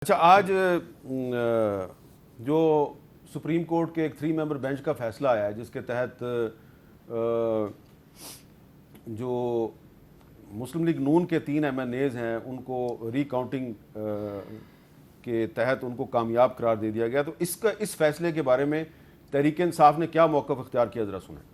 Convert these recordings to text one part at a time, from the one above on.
اچھا، آج جو سپریم کورٹ کے ایک 3 ممبر بینچ کا فیصلہ آیا ہے جس کے تحت جو مسلم لیگ نون کے 3 MNAs ہیں ان کو ری کاؤنٹنگ کے تحت ان کو کامیاب قرار دے دیا گیا، تو اس فیصلے کے بارے میں تحریک انصاف نے کیا موقف اختیار کیا، ذرا سنیں۔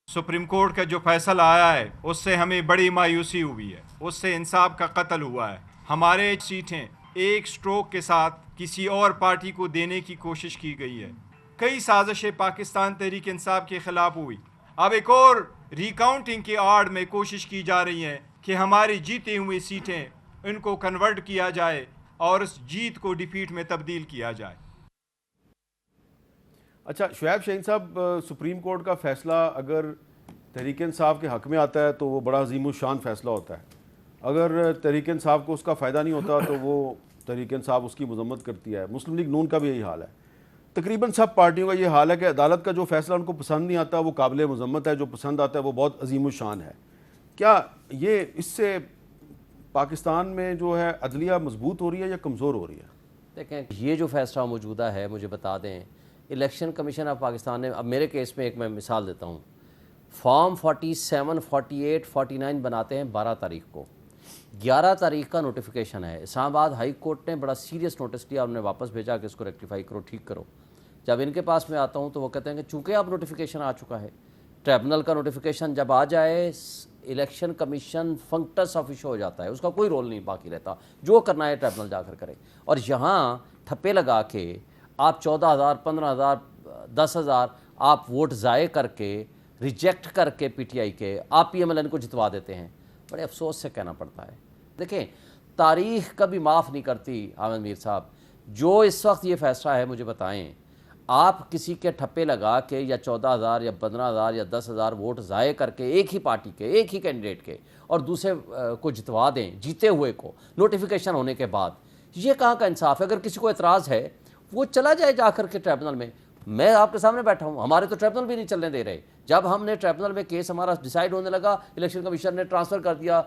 سپریم کورٹ کا جو فیصلہ آیا ہے اس سے ہمیں بڑی مایوسی ہوئی ہے، اس سے انصاف کا قتل ہوا ہے۔ ہمارے سیٹیں ایک سٹروک کے ساتھ کسی اور پارٹی کو دینے کی کوشش کی گئی ہے۔ کئی سازشیں پاکستان تحریک انصاف کے خلاف ہوئی، اب ایک اور ریکاؤنٹنگ کی آڑ میں کوشش کی جا رہی ہے کہ ہماری جیتی ہوئی سیٹیں ان کو کنورٹ کیا جائے اور اس جیت کو ڈیفیٹ میں تبدیل کیا جائے۔ اچھا شعیب شاہین صاحب، سپریم کورٹ کا فیصلہ اگر تحریک انصاف کے حق میں آتا ہے تو وہ بڑا عظیم الشان فیصلہ ہوتا ہے، اگر تحریک انصاف کو اس کا فائدہ نہیں ہوتا تو وہ تحریک انصاف اس کی مذمت کرتی ہے۔ مسلم لیگ نون کا بھی یہی حال ہے، تقریباً سب پارٹیوں کا یہ حال ہے کہ عدالت کا جو فیصلہ ان کو پسند نہیں آتا وہ قابل مذمت ہے، جو پسند آتا ہے وہ بہت عظیم الشان ہے۔ کیا یہ اس سے پاکستان میں جو ہے عدلیہ مضبوط ہو رہی ہے یا کمزور ہو رہی ہے؟ دیکھیں، یہ جو فیصلہ موجودہ ہے، مجھے بتا دیں، الیکشن کمیشن آف پاکستان نے، اب میرے کیس میں ایک میں مثال دیتا ہوں، فارم 47، 48، 49 بناتے ہیں 12 تاریخ کو، 11 تاریخ کا نوٹیفیکیشن ہے۔ اسلام آباد ہائی کورٹ نے بڑا سیریس نوٹس لیا اور انہیں واپس بھیجا کہ اس کو ریکٹیفائی کرو، ٹھیک کرو۔ جب ان کے پاس میں آتا ہوں تو وہ کہتے ہیں کہ چونکہ اب نوٹیفیکیشن آ چکا ہے، ٹریبونل کا نوٹیفیکیشن جب آ جائے الیکشن کمیشن فنکٹس آفیشو ہو جاتا ہے، اس کا کوئی رول نہیں باقی رہتا، جو کرنا ہے ٹریبونل جا کر کرے۔ اور یہاں ٹھپے لگا کے آپ 14,000، 15,000، 10,000 آپ ووٹ ضائع کر کے، ریجیکٹ کر کے پی ٹی آئی کے آپ پی ایم ایل این کو جتوا دیتے ہیں۔ بڑے افسوس سے کہنا پڑتا ہے۔ دیکھیں، تاریخ کبھی معاف نہیں کرتی حامد میر صاحب۔ جو اس وقت یہ فیصلہ ہے، مجھے بتائیں، آپ کسی کے ٹھپے لگا کے یا 14,000 یا 15,000 یا 10,000 ووٹ ضائع کر کے ایک ہی پارٹی کے، ایک ہی کینڈیڈیٹ کے، اور دوسرے کو جتوا دیں، جیتے ہوئے کو، نوٹیفیکیشن ہونے کے بعد، یہ کہاں کا انصاف ہے؟ اگر کسی کو اعتراض ہے وہ چلا جائے جا کر کے ٹریبونل میں۔ میں آپ کے سامنے بیٹھا ہوں، ہمارے تو ٹریبونل بھی نہیں چلنے دے رہے۔ جب ہم نے ٹریبونل میں کیس ہمارا ڈیسائیڈ ہونے لگا، الیکشن کمیشن نے ٹرانسفر کر دیا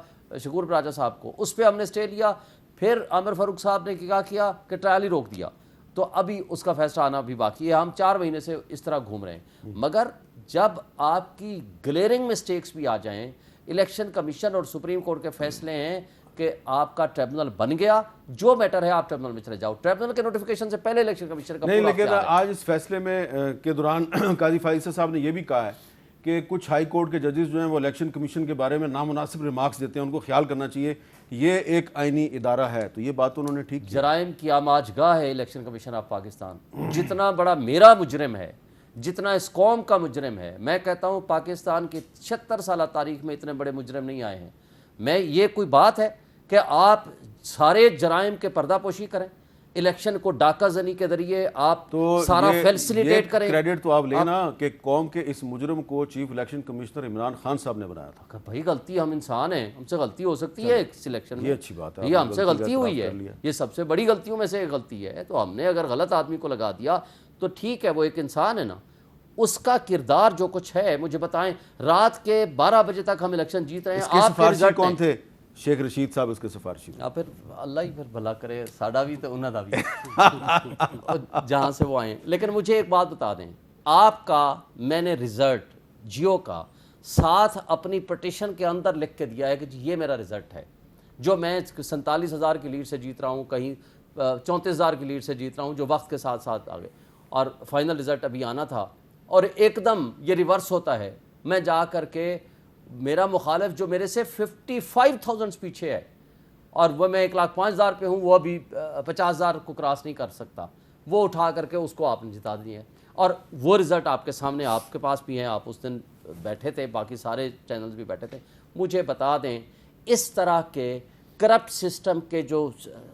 شکور راجہ صاحب کو، اس پہ ہم نے اسٹے لیا، پھر عامر فاروق صاحب نے کیا کیا کہ ٹرائل ہی روک دیا، تو ابھی اس کا فیصلہ آنا بھی باقی ہے۔ ہم 4 مہینے سے اس طرح گھوم رہے ہیں۔ مگر جب آپ کی گلیئرنگ مسٹیکس بھی آ جائیں، الیکشن کمیشن اور سپریم کورٹ کے فیصلے ہیں کہ آپ کا ٹریبونل بن گیا، جو میٹر ہے آپ ٹریبونل میں چلے جاؤ، ٹریبونل کے نوٹیفیکیشن سے پہلے الیکشن کمیشن کا نہیں، پورا لیکن اختیار ہے۔ آج اس فیصلے میں کے دوران قاضی فائز صاحب نے یہ بھی کہا ہے کہ کچھ ہائی کورٹ کے ججز جو ہیں وہ الیکشن کمیشن کے بارے میں نامناسب ریمارکس دیتے ہیں، ان کو خیال کرنا چاہیے، یہ ایک آئینی ادارہ ہے، تو یہ بات انہوں نے ٹھیک کیا۔ جرائم کی آماج گاہ ہے الیکشن کمیشن آف پاکستان۔ جتنا بڑا میرا مجرم ہے، جتنا اس قوم کا مجرم ہے، میں کہتا ہوں پاکستان کی 76 سالہ تاریخ میں اتنے بڑے مجرم نہیں آئے ہیں۔ میں یہ کوئی بات ہے کہ آپ سارے جرائم کے پردہ پوشی کریں، الیکشن کو ڈاکہ زنی کے ذریعے آپ سارا فیسیلیٹیٹ کریں؟ کریڈٹ تو آپ لینا کہ قوم کے اس مجرم کو chief election commissioner Imran Khan صاحب نے بنایا تھا۔ بھائی غلطی، ہم انسان ہیں، ہم سے غلطی ہو سکتی ہے سلیکشن میں، یہ اچھی بات ہے، یہ ہم سے غلطی ہوئی ہے، یہ سب سے بڑی غلطیوں میں سے ایک غلطی ہے۔ تو ہم نے اگر غلط آدمی کو لگا دیا تو ٹھیک ہے، وہ ایک انسان ہے نا، اس کا کردار جو کچھ ہے، مجھے بتائیں، رات کے 12 بجے تک ہم الیکشن جیت رہے ہیں، اس کے سفارشی کون تھے؟ شیخ رشید صاحب اس کے سفارشی۔ پھر اللہ ہی پھر بھلا کرے، ساڈا بھی تو انہوں دا بھی جہاں سے وہ آئے ہیں۔ لیکن مجھے ایک بات بتا دیں، آپ کا میں نے رزلٹ جیو کا ساتھ اپنی پٹیشن کے اندر لکھ کے دیا ہے کہ یہ میرا رزلٹ ہے، جو میں 47,000 کی لیڈ سے جیت رہا ہوں، کہیں 34,000 کی لیڈ سے جیت رہا ہوں، جو وقت کے ساتھ ساتھ آگے، اور فائنل رزلٹ ابھی آنا تھا، اور ایک دم یہ ریورس ہوتا ہے۔ میں جا کر کے میرا مخالف جو میرے سے 55,000 پیچھے ہے، اور وہ میں 1,05,000 پہ ہوں، وہ ابھی 50,000 کو کراس نہیں کر سکتا، وہ اٹھا کر کے اس کو آپ نے جتا دیے ہیں۔ اور وہ رزلٹ آپ کے سامنے، آپ کے پاس بھی ہیں، آپ اس دن بیٹھے تھے، باقی سارے چینلز بھی بیٹھے تھے۔ مجھے بتا دیں، اس طرح کے کرپٹ سسٹم کے جو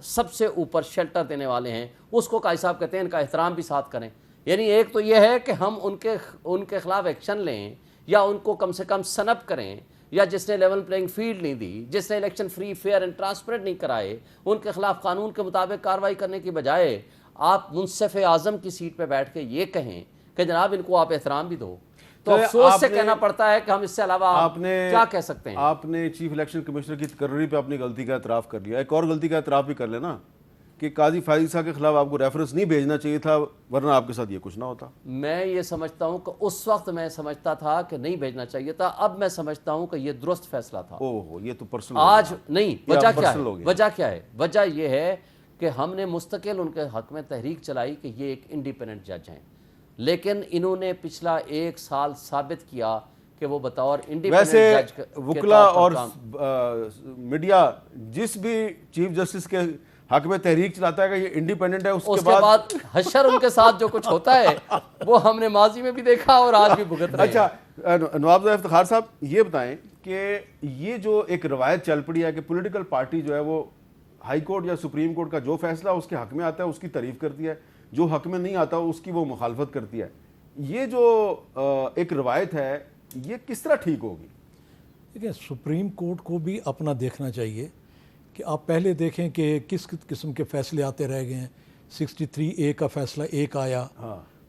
سب سے اوپر شیلٹر دینے والے ہیں، اس کو قاضی صاحب کہتے ہیں ان کا احترام بھی ساتھ کریں۔ یعنی ایک تو یہ ہے کہ ہم ان کے خلاف ایکشن لیں، یا ان کو کم سے کم سنپ کریں، یا جس نے لیول پلینگ فیلڈ نہیں دی، جس نے election free, fair and transparent نہیں کرائے، ان کے خلاف قانون کے مطابق کارروائی کرنے کی بجائے آپ منصف اعظم کی سیٹ پہ بیٹھ کے یہ کہیں کہ جناب ان کو آپ احترام بھی دو۔ تو افسوس سے کہنا پڑتا ہے کہ ہم اس سے علاوہ کیا کہہ سکتے ہیں. آپ نے چیف الیکشن کمشنر کی تقرری پہ اپنی غلطی کا اعتراف کر لیا. ایک اور غلطی کا اعتراف بھی کر لینا کہ قاضی فائز عیسیٰ کے خلاف آپ کو ریفرنس نہیں بھیجنا چاہیے تھا, ورنہ آپ کے ساتھ یہ کچھ نہ ہوتا. میں یہ سمجھتا ہوں کہ اس وقت میں سمجھتا تھا کہ نہیں بھیجنا چاہیے تھا, اب میں سمجھتا ہوں کہ یہ درست فیصلہ تھا. اوہ یہ تو پرسنل آج نہیں. وجہ کیا ہے؟ وجہ کیا ہے؟ وجہ یہ ہے کہ ہم نے مستقل ان کے حق میں تحریک چلائی کہ یہ ایک انڈیپینڈنٹ جج ہیں, لیکن انہوں نے پچھلا 1 سال ثابت کیا کہ وہ بطور انڈیپینڈنٹ جج ویسے وکلا اور میڈیا جس بھی چیف جسٹس کے حق میں تحریک چلاتا ہے کہ یہ انڈیپینڈنٹ ہے, اس کے بعد حشر ان کے ساتھ جو کچھ ہوتا ہے وہ ہم نے ماضی میں بھی دیکھا اور آج بھی بھگت رہے ہیں. اچھا نواب زیب افتخار صاحب, یہ بتائیں کہ یہ جو ایک روایت چل پڑی ہے کہ پولیٹیکل پارٹی جو ہے وہ ہائی کورٹ یا سپریم کورٹ کا جو فیصلہ اس کے حق میں آتا ہے اس کی تعریف کرتی ہے, جو حق میں نہیں آتا اس کی وہ مخالفت کرتی ہے. یہ جو ایک روایت ہے یہ کس طرح ٹھیک ہوگی؟ دیکھیں, سپریم کورٹ کو بھی اپنا دیکھنا چاہیے کہ آپ پہلے دیکھیں کہ کس قسم کے فیصلے آتے رہ گئے ہیں. 63A کا فیصلہ ایک آیا,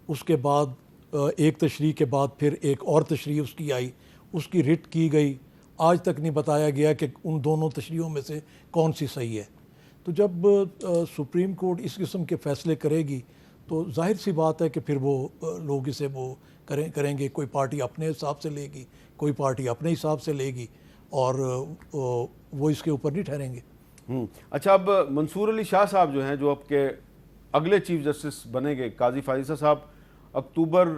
اس کے بعد ایک تشریح کے بعد پھر ایک اور تشریح اس کی آئی, اس کی رٹ کی گئی, آج تک نہیں بتایا گیا کہ ان دونوں تشریحوں میں سے کون سی صحیح ہے. تو جب سپریم کورٹ اس قسم کے فیصلے کرے گی تو ظاہر سی بات ہے کہ پھر وہ لوگ اسے وہ کریں گے. کوئی پارٹی اپنے حساب سے لے گی, کوئی پارٹی اپنے حساب سے لے گی, اور وہ اس کے اوپر نہیں ٹھہریں گے. اچھا, اب منصور علی شاہ صاحب جو ہیں, جو اب کے اگلے چیف جسٹس بنیں گے, قاضی فائز عیسیٰ صاحب اکتوبر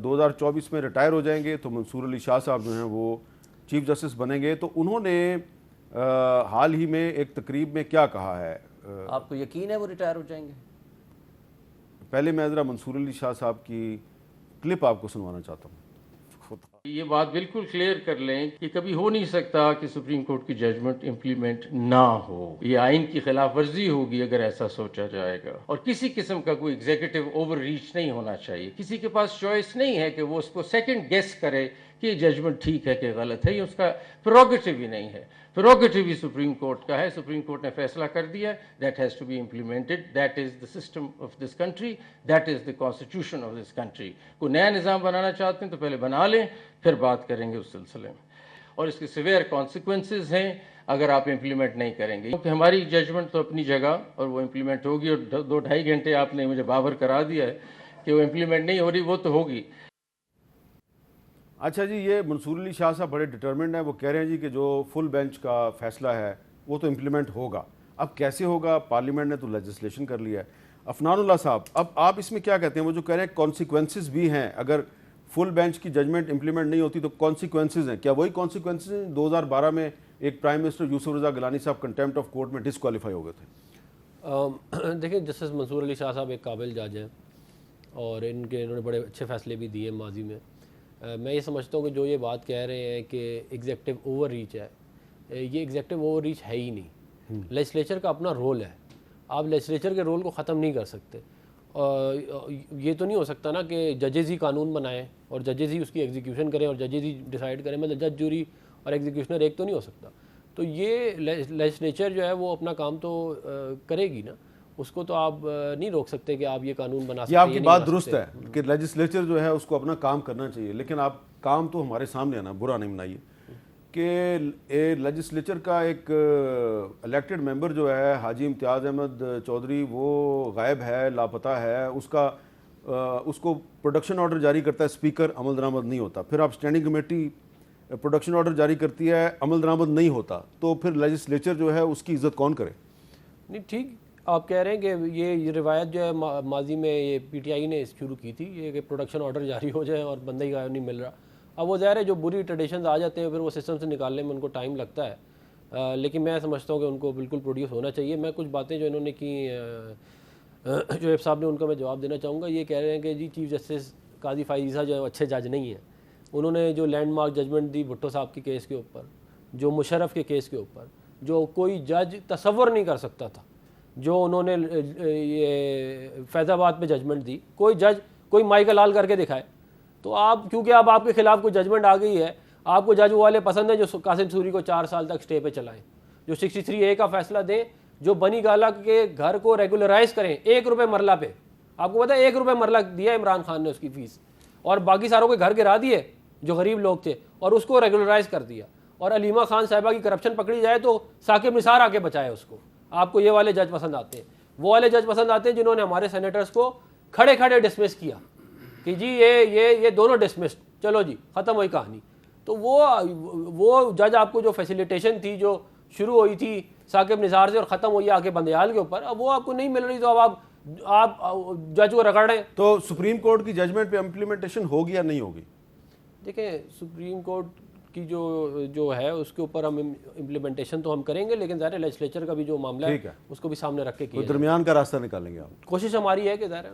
2024 میں ریٹائر ہو جائیں گے, تو منصور علی شاہ صاحب جو ہیں وہ چیف جسٹس بنیں گے. تو انہوں نے حال ہی میں ایک تقریب میں کیا کہا ہے؟ آپ کو یقین ہے وہ ریٹائر ہو جائیں گے؟ پہلے میں ذرا منصور علی شاہ صاحب کی کلپ آپ کو سنوانا چاہتا ہوں. یہ بات بالکل کلیئر کر لیں کہ کبھی ہو نہیں سکتا کہ سپریم کورٹ کی ججمنٹ امپلیمنٹ نہ ہو. یہ آئین کی خلاف ورزی ہوگی اگر ایسا سوچا جائے گا, اور کسی قسم کا کوئی ایگزیکٹو اوور ریچ نہیں ہونا چاہیے. کسی کے پاس چوائس نہیں ہے کہ وہ اس کو سیکنڈ گیس کرے کہ یہ ججمنٹ ٹھیک ہے کہ غلط ہے. یہ اس کا پروگیٹو ہی نہیں ہے. پروگیٹو ہی سپریم کورٹ کا ہے. سپریم کورٹ نے فیصلہ کر دیا ہے, that has to be implemented. That is the system of this country, that is the constitution of this country. کوئی نیا نظام بنانا چاہتے ہیں تو پہلے بنا لیں, پھر بات کریں گے اس سلسلے میں. اور اس کے سیویئر کانسیکوینسز ہیں اگر آپ امپلیمنٹ نہیں کریں گے, کیونکہ ہماری ججمنٹ تو اپنی جگہ اور وہ امپلیمنٹ ہوگی. اور 2-2.5 گھنٹے آپ نے مجھے باور کرا دیا ہے کہ وہ امپلیمنٹ نہیں ہو رہی, وہ تو ہوگی. اچھا جی, یہ منصور علی شاہ صاحب بڑے ڈٹرمنڈ ہیں. وہ کہہ رہے ہیں جی کہ جو فل بینچ کا فیصلہ ہے وہ تو امپلیمنٹ ہوگا. اب کیسے ہوگا؟ پارلیمنٹ نے تو لیجسلیشن کر لیا ہے. عفنان اللہ صاحب, اب آپ اس میں کیا کہتے ہیں؟ وہ جو کہہ رہے ہیں کانسیکوینسز بھی ہیں, اگر فل بینچ کی ججمنٹ امپلیمنٹ نہیں ہوتی تو کانسیکوینسز ہیں. کیا وہی کانسیکوینسز ہیں 2012 میں ایک پرائم منسٹر یوسف رضا گیلانی صاحب کنٹیمپٹ آف کورٹ میں ڈسکوالیفائی ہو گئے تھے؟ دیکھیں, جسٹس منصور علی شاہ صاحب ایک قابل جج ہیں اور انہوں نے بڑے اچھے فیصلے بھی دیے ماضی میں. میں یہ سمجھتا ہوں کہ جو یہ بات کہہ رہے ہیں کہ ایگزیکٹو اوور ریچ ہے, یہ ایگزیکٹو اوور ریچ ہے ہی نہیں. لیجسلیچر کا اپنا رول ہے, آپ لیجسلیچر کے رول کو ختم نہیں کر سکتے. یہ تو نہیں ہو سکتا نا کہ ججز ہی قانون بنائیں اور ججز ہی اس کی ایگزیکیوشن کریں اور ججز ہی ڈیسائیڈ کریں. مطلب جج, جوری اور ایگزیکیوشنر ایک تو نہیں ہو سکتا. تو یہ لیجسلیچر جو ہے وہ اپنا کام تو کرے گی نا, اس کو تو آپ نہیں روک سکتے کہ آپ یہ قانون بنا سکتے. یہ آپ کی بات درست ہے کہ لیجسلیچر جو ہے اس کو اپنا کام کرنا چاہیے, لیکن آپ کام تو ہمارے سامنے آنا, برا نہیں بنائیے کہ لیجسلیچر کا ایک الیکٹڈ ممبر جو ہے حاجی امتیاز احمد چودھری, وہ غائب ہے, لاپتہ ہے. اس کو پروڈکشن آرڈر جاری کرتا ہے اسپیکر, عمل درآمد نہیں ہوتا. پھر آپ اسٹینڈنگ کمیٹی پروڈکشن آرڈر جاری کرتی ہے, عمل درآمد نہیں ہوتا, تو پھر لیجسلیچر جو ہے اس کی عزت کون کرے؟ نہیں ٹھیک, آپ کہہ رہے ہیں کہ یہ روایت جو ہے ماضی میں یہ پی ٹی آئی نے شروع کی تھی, یہ کہ پروڈکشن آرڈر جاری ہو جائے اور بندہ ہی غائب نہیں مل رہا. اب وہ ظاہر ہے جو بری ٹریڈیشنز آ جاتے ہیں پھر وہ سسٹم سے نکالنے میں ان کو ٹائم لگتا ہے, لیکن میں سمجھتا ہوں کہ ان کو بالکل پروڈیوس ہونا چاہیے. میں کچھ باتیں جو انہوں نے کی, جو ایف صاحب نے, ان کا میں جواب دینا چاہوں گا. یہ کہہ رہے ہیں کہ جی چیف جسٹس قاضی فائز عیسیٰ جو ہے اچھے جج نہیں ہیں. انہوں نے جو لینڈ مارک ججمنٹ دی بھٹو صاحب کے کیس کے اوپر, جو مشرف کے کیس کے اوپر, جو کوئی جج تصور نہیں کر سکتا تھا, جو انہوں نے یہ فیض آباد پہ ججمنٹ دی, کوئی جج کوئی مائک لال کر کے دکھائے. تو آپ کیونکہ اب آپ کے خلاف کوئی ججمنٹ آ گئی ہے, آپ کو جج والے پسند ہیں جو قاسم سوری کو 4 سال تک سٹے پہ چلائیں, جو 63A کا فیصلہ دیں, جو بنی گالا کے گھر کو ریگولرائز کریں 1 روپے مرلہ پہ. آپ کو پتہ ہے 1 روپے مرلہ دیا عمران خان نے اس کی فیس, اور باقی ساروں کے گھر گرا دیے جو غریب لوگ تھے اور اس کو ریگولرائز کر دیا. اور علیمہ خان صاحبہ کی کرپشن پکڑی جائے تو ثاقب نثار آ کے بچائے اس کو. آپ کو یہ والے جج پسند آتے ہیں, وہ والے جج پسند آتے ہیں جنہوں نے ہمارے سینیٹرز کو کھڑے کھڑے ڈسمس کیا کہ جی یہ دونوں ڈسمسڈ, چلو جی ختم ہوئی کہانی. تو وہ جج آپ کو جو فیسیلیٹیشن تھی جو شروع ہوئی تھی ثاقب نثار سے اور ختم ہوئی آ کے بندیال کے اوپر, اب وہ آپ کو نہیں مل رہی, تو اب آپ جج کو رگڑ رہے ہیں. تو سپریم کورٹ کی ججمنٹ پہ امپلیمنٹیشن ہوگی یا نہیں ہوگی؟ دیکھیں سپریم کورٹ کی جو ہے اس کے اوپر ہم امپلیمنٹیشن تو ہم کریں گے, لیکن ظاہر ہے لیجسلیچر کا بھی جو معاملہ ہے اس کو بھی سامنے رکھ کے کوئی درمیان کا راستہ نکالیں گے آپ؟ کوشش ہماری ہے کہ ظاہر ہے